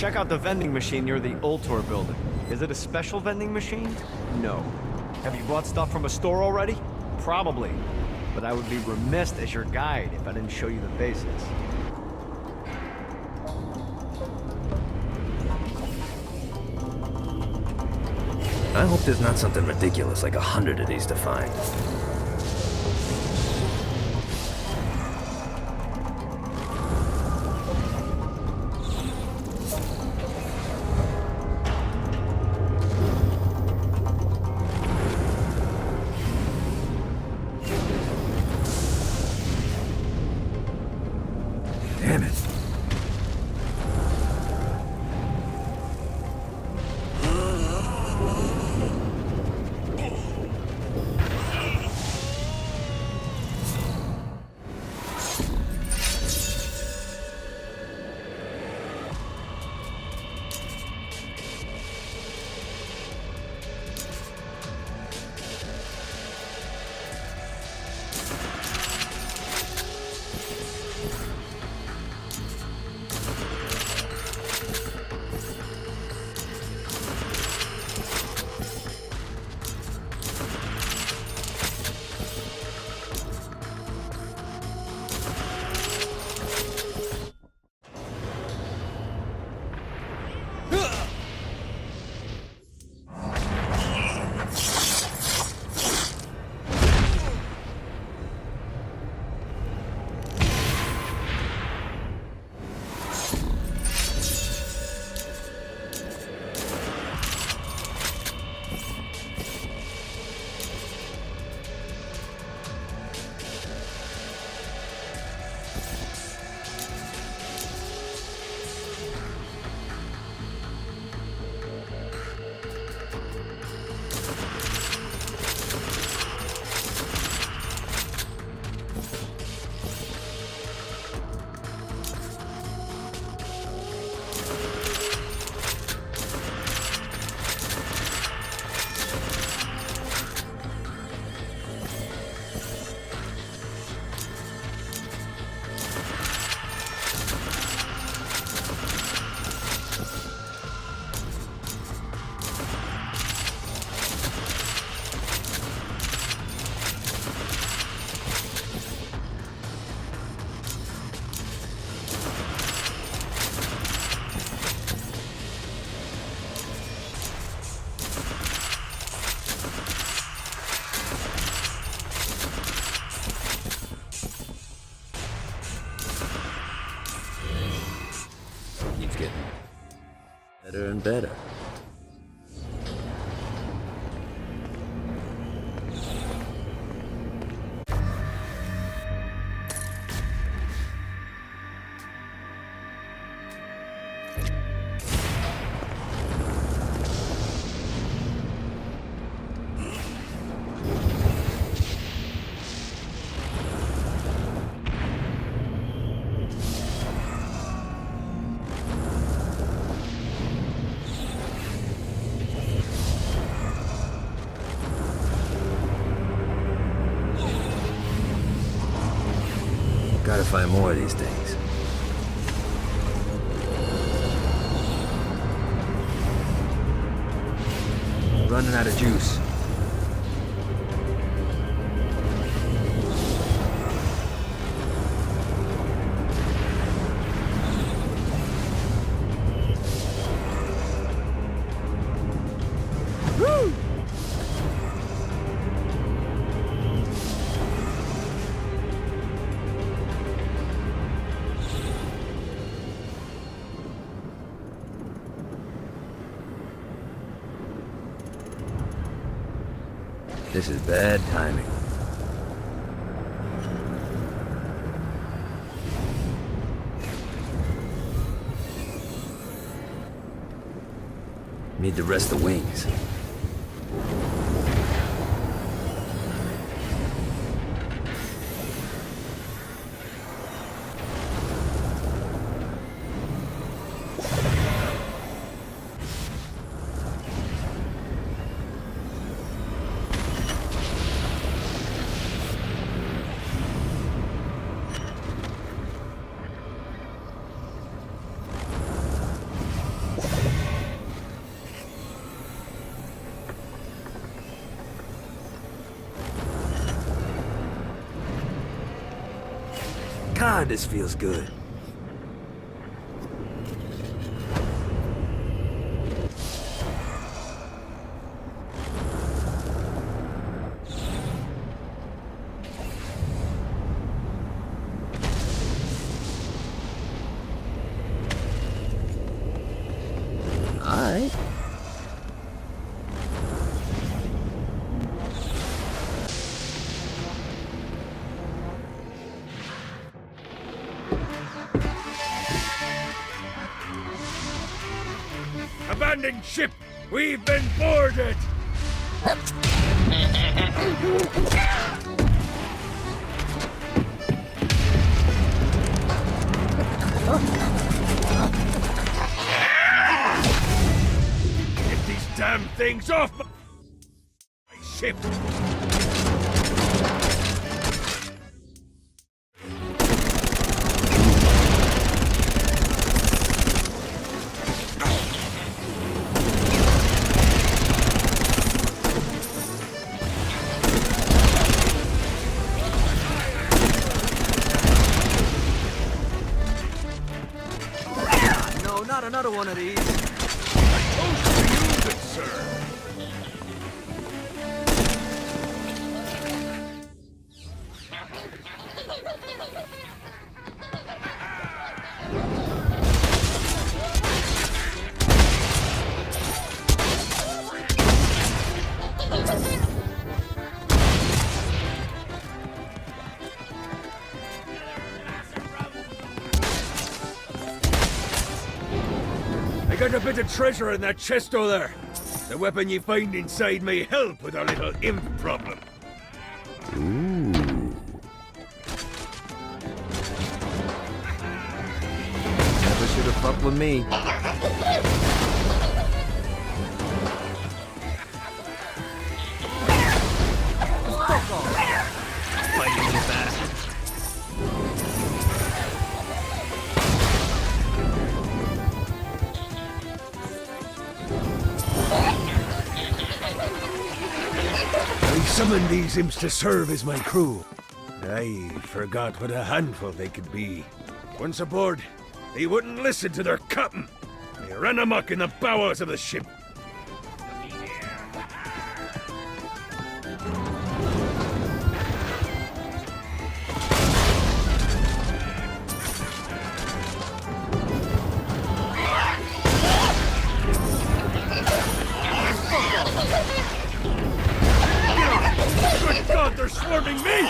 Check out the vending machine near the Ultor building. Is it a special vending machine? No. Have you bought stuff from a store already? Probably. But I would be remiss as your guide if I didn't show you the basics. I hope there's not something ridiculous like 100 of these to find. Damn it. Better and better. Gotta find more of these things. Running out of juice. Woo! This is bad timing. Need to rest the wings. God, this feels good. Alright. Abandoned ship! We've been boarded! Get these damn things off my ship! No, not another one of these. Supposed to use it, sir! I got a bit of treasure in that chest over there. The weapon you find inside may help with our little imp problem. Never should have fucked with me. Fighting the bastard. I summoned these imps to serve as my crew. I forgot what a handful they could be. Once aboard, they wouldn't listen to their captain. They ran amok in the bowels of the ship. Good God, they're swarming me!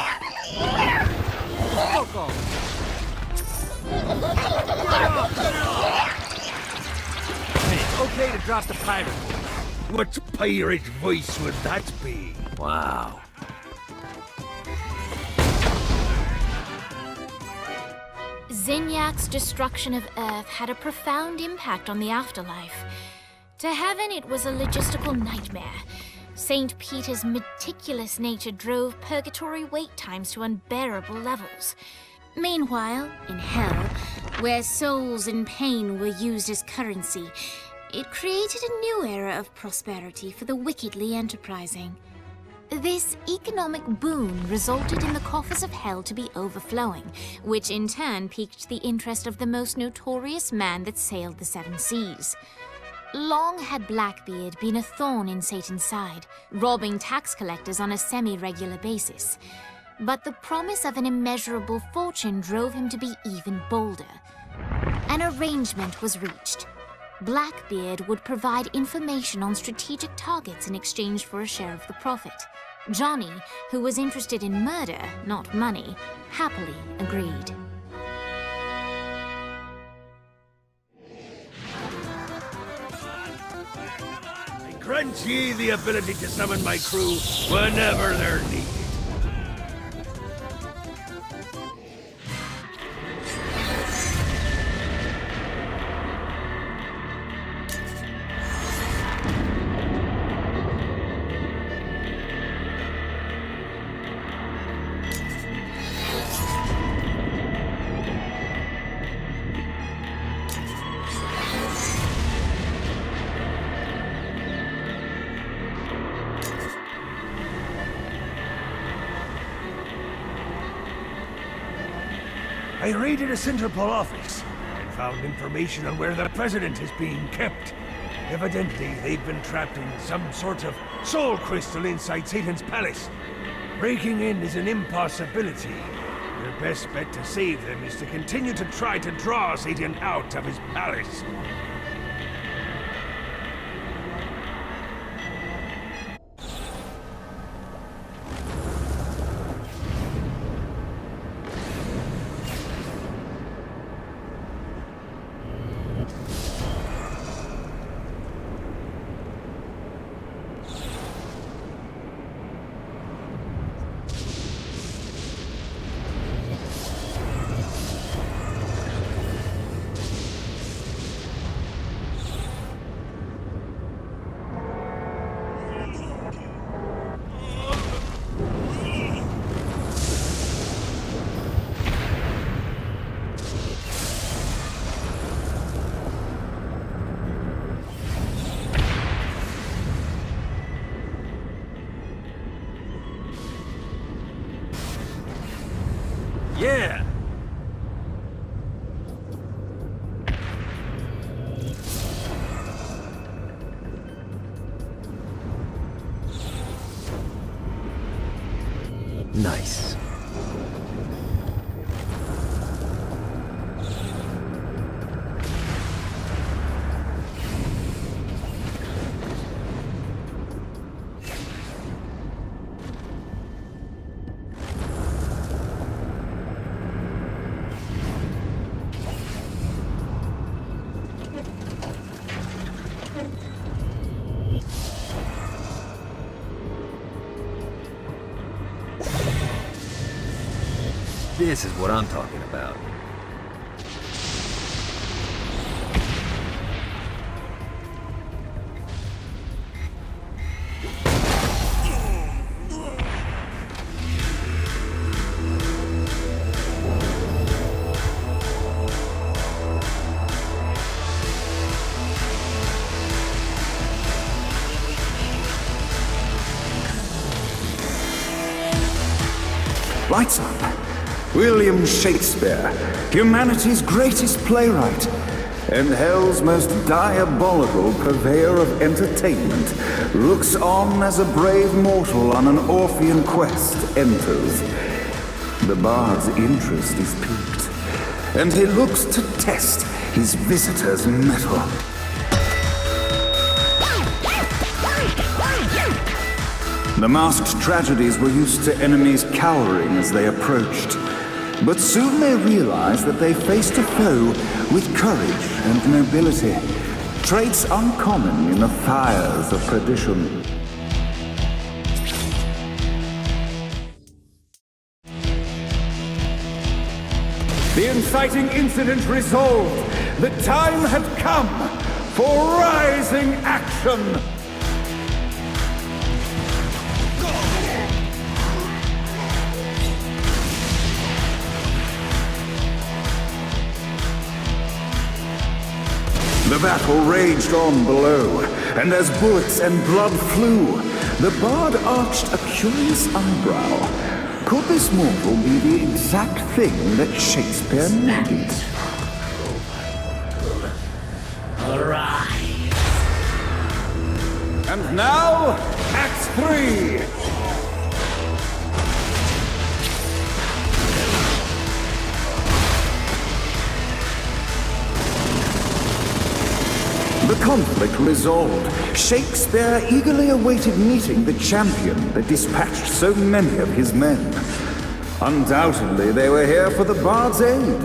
Hey, okay to drop the pirate. What pirate voice would that be? Wow. Zinyak's destruction of Earth had a profound impact on the afterlife. To heaven, it was a logistical nightmare. St. Peter's meticulous nature drove purgatory wait times to unbearable levels. Meanwhile, in hell, where souls in pain were used as currency, it created a new era of prosperity for the wickedly enterprising. This economic boon resulted in the coffers of hell to be overflowing, which in turn piqued the interest of the most notorious man that sailed the seven seas. Long had Blackbeard been a thorn in Satan's side, robbing tax collectors on a semi-regular basis. But the promise of an immeasurable fortune drove him to be even bolder. An arrangement was reached. Blackbeard would provide information on strategic targets in exchange for a share of the profit. Johnny, who was interested in murder, not money, happily agreed. I grant ye the ability to summon my crew whenever they're needed. I raided a Centerpol office and found information on where the president is being kept. Evidently, they've been trapped in some sort of soul crystal inside Satan's palace. Breaking in is an impossibility. Your best bet to save them is to continue to try to draw Satan out of his palace. Yeah! Nice. This is what I'm talking about. Lights up. William Shakespeare, humanity's greatest playwright, and hell's most diabolical purveyor of entertainment, looks on as a brave mortal on an Orphean quest enters. The bard's interest is piqued, and he looks to test his visitor's mettle. The masked tragedies were used to enemies cowering as they approached. But soon they realized that they faced a foe with courage and nobility, traits uncommon in the fires of perdition. The inciting incident resolved. The time had come for rising action. The battle raged on below, and as bullets and blood flew, the bard arched a curious eyebrow. Could this mortal be the exact thing that Shakespeare needed? Arise! And now, Act 3! The conflict resolved, Shakespeare eagerly awaited meeting the champion that dispatched so many of his men. Undoubtedly, they were here for the bard's aid,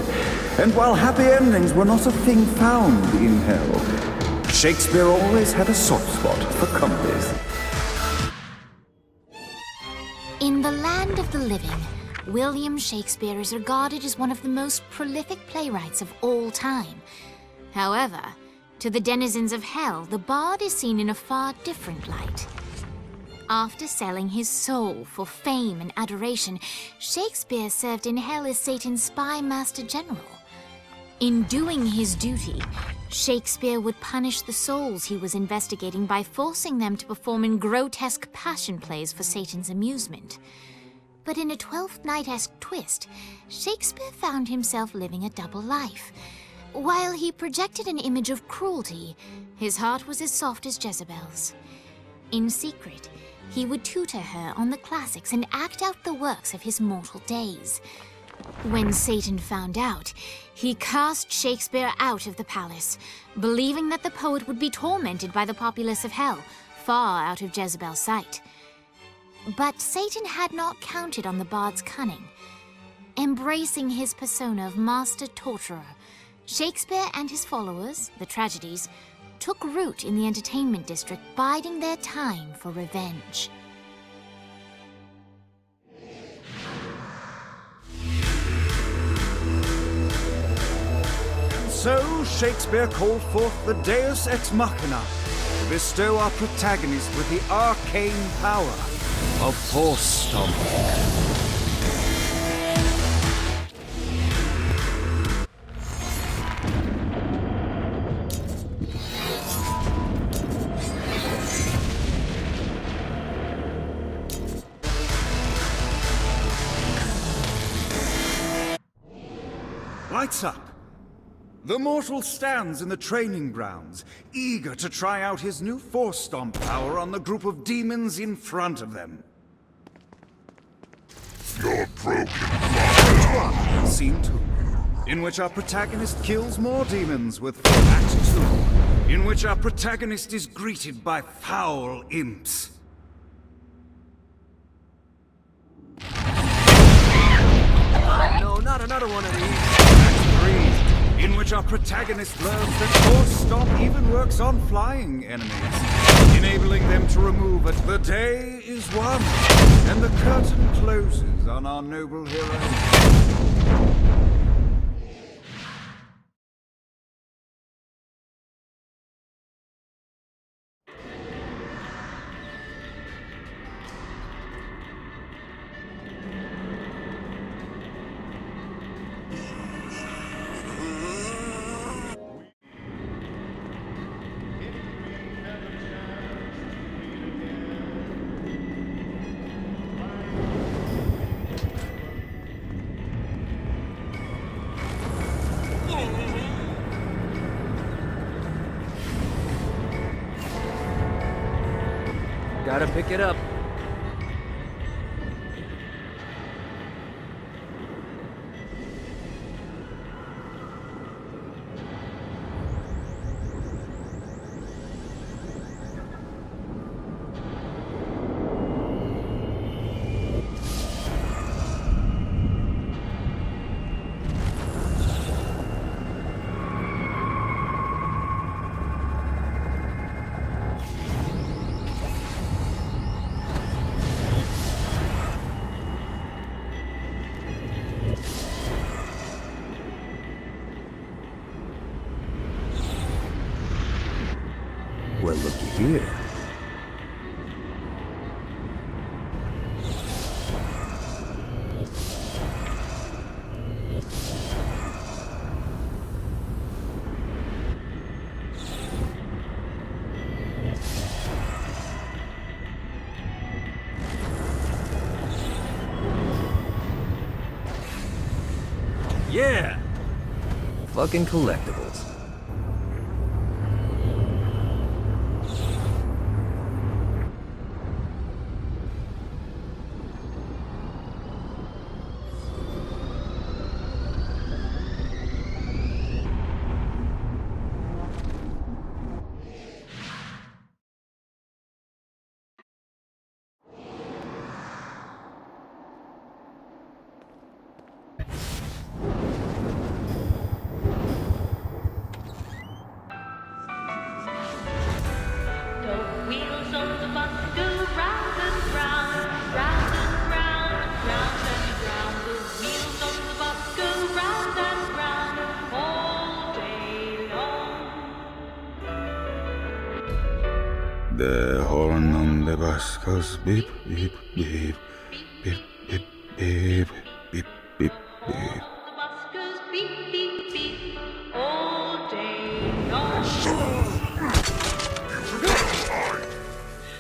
and while happy endings were not a thing found in hell, Shakespeare always had a soft spot for comedies. In the land of the living, William Shakespeare is regarded as one of the most prolific playwrights of all time. However, to the denizens of hell, the bard is seen in a far different light. After selling his soul for fame and adoration, Shakespeare served in hell as Satan's spy master general. In doing his duty, Shakespeare would punish the souls he was investigating by forcing them to perform in grotesque passion plays for Satan's amusement. But in a Twelfth Night-esque twist, Shakespeare found himself living a double life. While he projected an image of cruelty, his heart was as soft as Jezebel's. In secret, he would tutor her on the classics and act out the works of his mortal days. When Satan found out, he cast Shakespeare out of the palace, believing that the poet would be tormented by the populace of hell, far out of Jezebel's sight. But Satan had not counted on the bard's cunning. Embracing his persona of master torturer, Shakespeare and his followers, the tragedies, took root in the entertainment district, biding their time for revenge. So Shakespeare called forth the Deus Ex Machina to bestow our protagonist with the arcane power of force stomping. Lights up. The mortal stands in the training grounds, eager to try out his new force stomp power on the group of demons in front of them. You're broken. Scene 2, in which our protagonist kills more demons with Act 2, in which our protagonist is greeted by foul imps. No, not another one of these. Act 3, in which our protagonist learns that Force Stomp even works on flying enemies, enabling them to remove it. The day is won, and the curtain closes on our noble hero. Gotta pick it up. Well, looky here. Yeah! Fucking collectibles. The horn on the bus goes beep, beep, beep, beep, beep, beep, beep, beep, beep.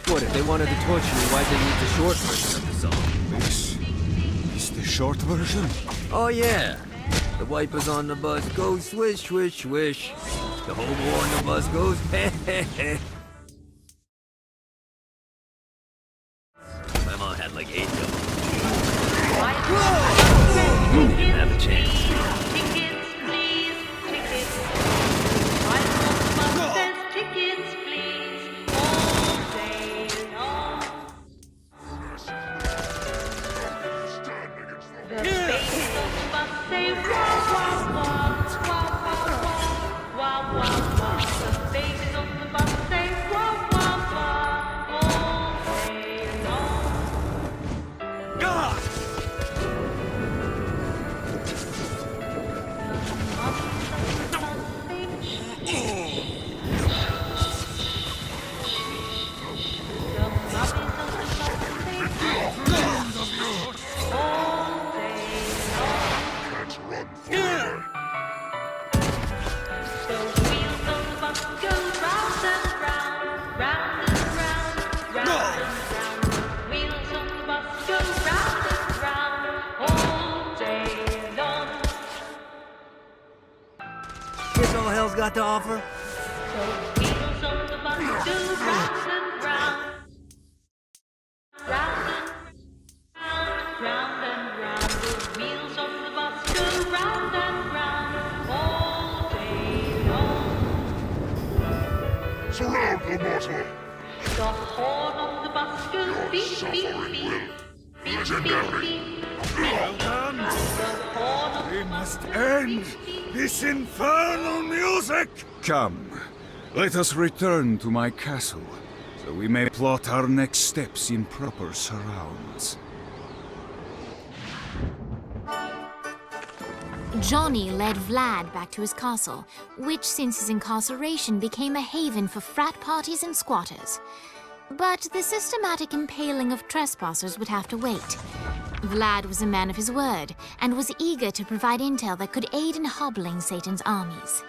What, if they wanted to torture you, why'd they use the short version of the song? short version? Oh yeah. The wipers on the bus go swish, swish, swish. The hobo on the bus goes heh heh heh. My mom had like 8 of them. Didn't have a chance. Tickets, please. Tickets. I want the bus says tickets, please. All day long. The babies on the bus say wah, wah, wah, wah, wah, wah, wah, wah. The babies on the bus say wah, wah, wah, all day long. God! Guess all hell's got to offer. Wheels on the bus go round and round. Round and round, round and round. The wheels on the bus go round and round all day long. Surround the mortal! The horn on the bus goes beep, beep, beep. Beep, beep, beep. Well done! The horn on We must end this infernal music! Come, let us return to my castle, so we may plot our next steps in proper surrounds. Johnny led Vlad back to his castle, which since his incarceration became a haven for frat parties and squatters. But the systematic impaling of trespassers would have to wait. Vlad was a man of his word, and was eager to provide intel that could aid in hobbling Satan's armies.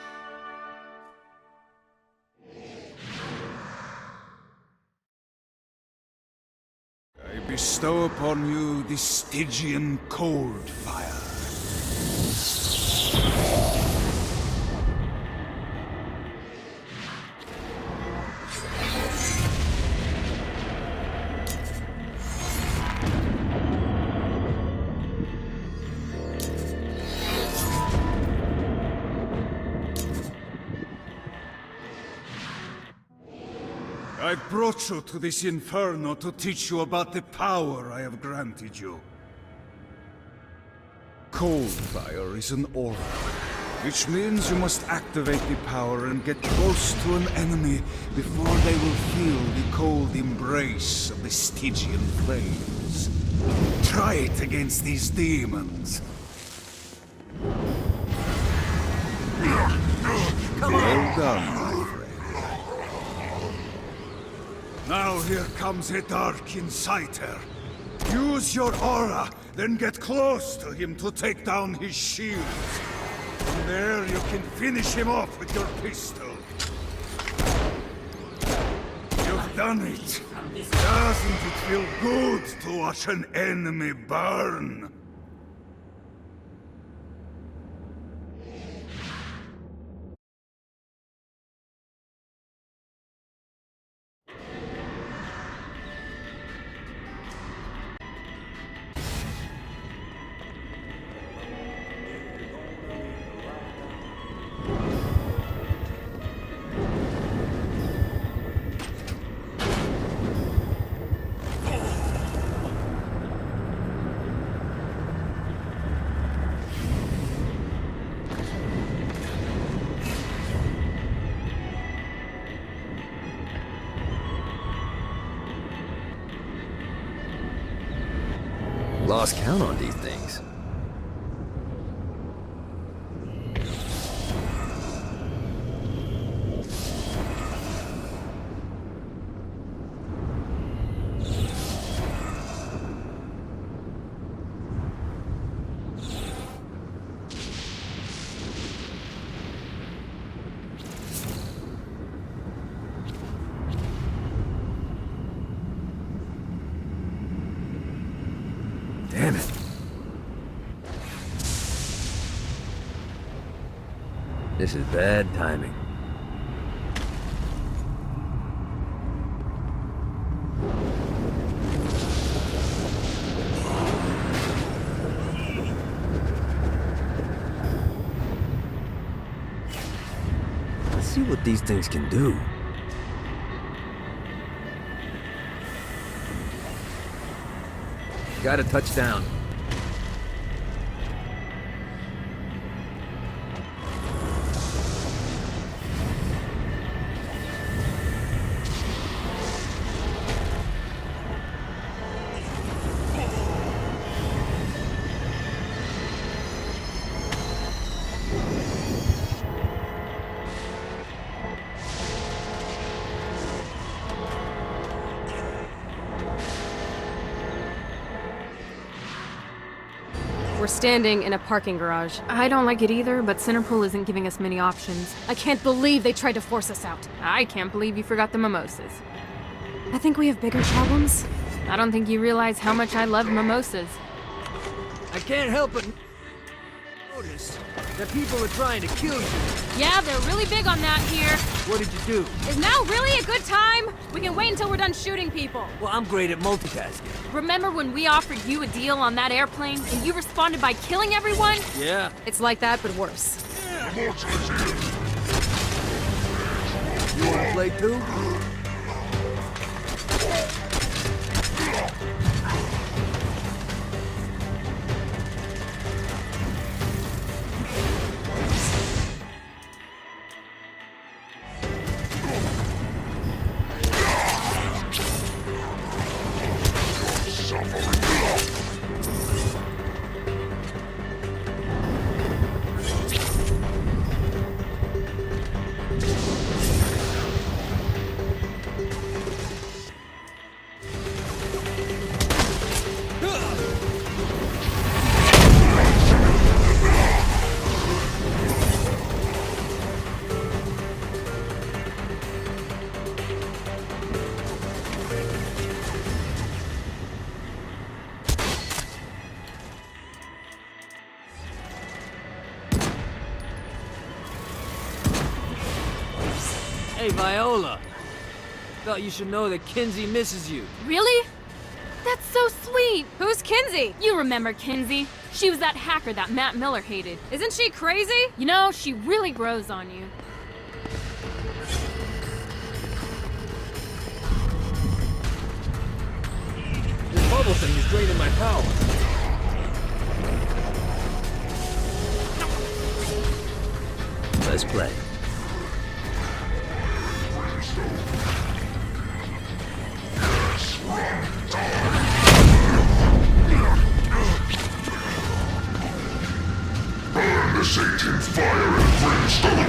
I bestow upon you the Stygian cold fire. I brought you to this inferno to teach you about the power I have granted you. Cold fire is an aura, which means you must activate the power and get close to an enemy before they will feel the cold embrace of the Stygian flames. Try it against these demons. Well done, my friend. Now here comes a dark inciter. Use your aura, then get close to him to take down his shields. From there you can finish him off with your pistol. You've done it. Doesn't it feel good to watch an enemy burn? Lost count on these things. Damn it. This is bad timing. Let's see what these things can do. Got a touchdown. We're standing in a parking garage. I don't like it either, but Centerpool isn't giving us many options. I can't believe they tried to force us out. I can't believe you forgot the mimosas. I think we have bigger problems. I don't think you realize how much I love mimosas. I can't help but notice that people are trying to kill you. Yeah, they're really big on that here. What did you do? Is now really a good time? We can wait until we're done shooting people. Well, I'm great at multitasking. Remember when we offered you a deal on that airplane and you responded by killing everyone? Yeah. It's like that, but worse. You wanna play too? Hey, Viola. Thought you should know that Kinzie misses you. Really? That's so sweet. Who's Kinzie? You remember Kinzie. She was that hacker that Matt Miller hated. Isn't she crazy? You know, she really grows on you. This bubble thing is draining my power. Let's play. Burn the Satan fire and brimstone!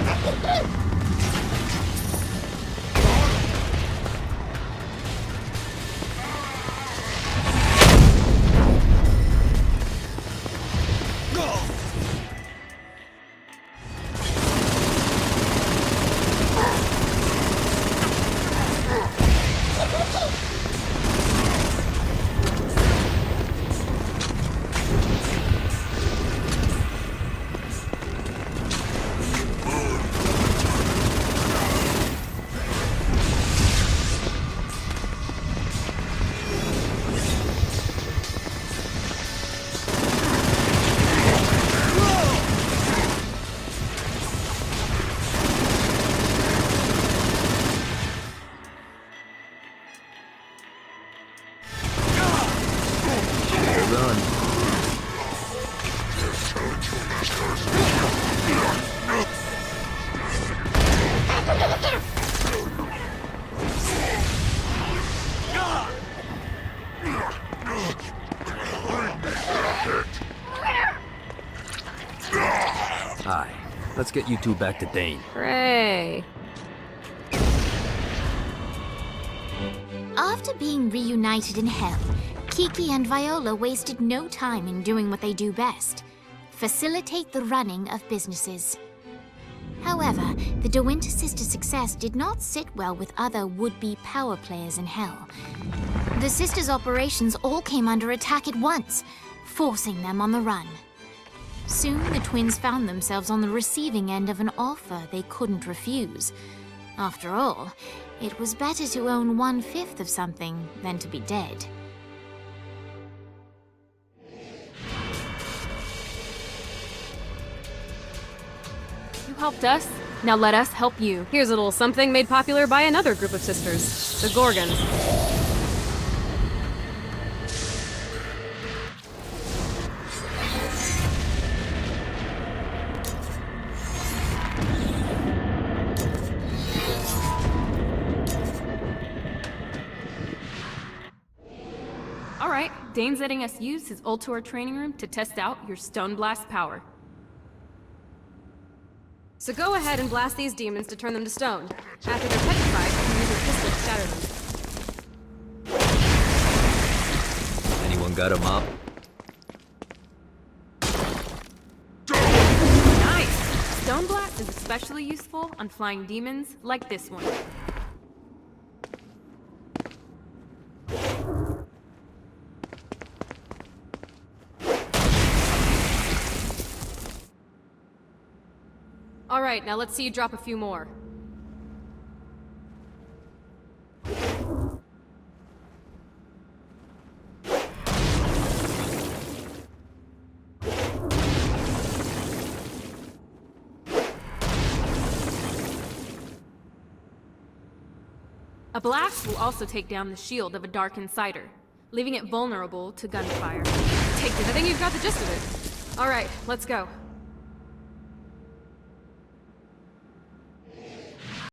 Hi. Let's get you two back to Dane. Hooray. After being reunited in hell, Kiki and Viola wasted no time in doing what they do best: facilitate the running of businesses. However, the De Winter sisters' success did not sit well with other would-be power players in hell. The sisters' operations all came under attack at once, forcing them on the run. Soon, the twins found themselves on the receiving end of an offer they couldn't refuse. After all, it was better to own 1/5 of something than to be dead. You helped us, now let us help you. Here's a little something made popular by another group of sisters, the Gorgons. Alright, Dane's letting us use his Ultor training room to test out your Stone Blast power. So go ahead and blast these demons to turn them to stone. After they're petrified, you can use your pistol to shatter them. Anyone got a mop? Nice! Stone Blast is especially useful on flying demons like this one. Alright, now let's see you drop a few more. A blast will also take down the shield of a Dark Insider, leaving it vulnerable to gunfire. Take this. I think you've got the gist of it. Alright, let's go.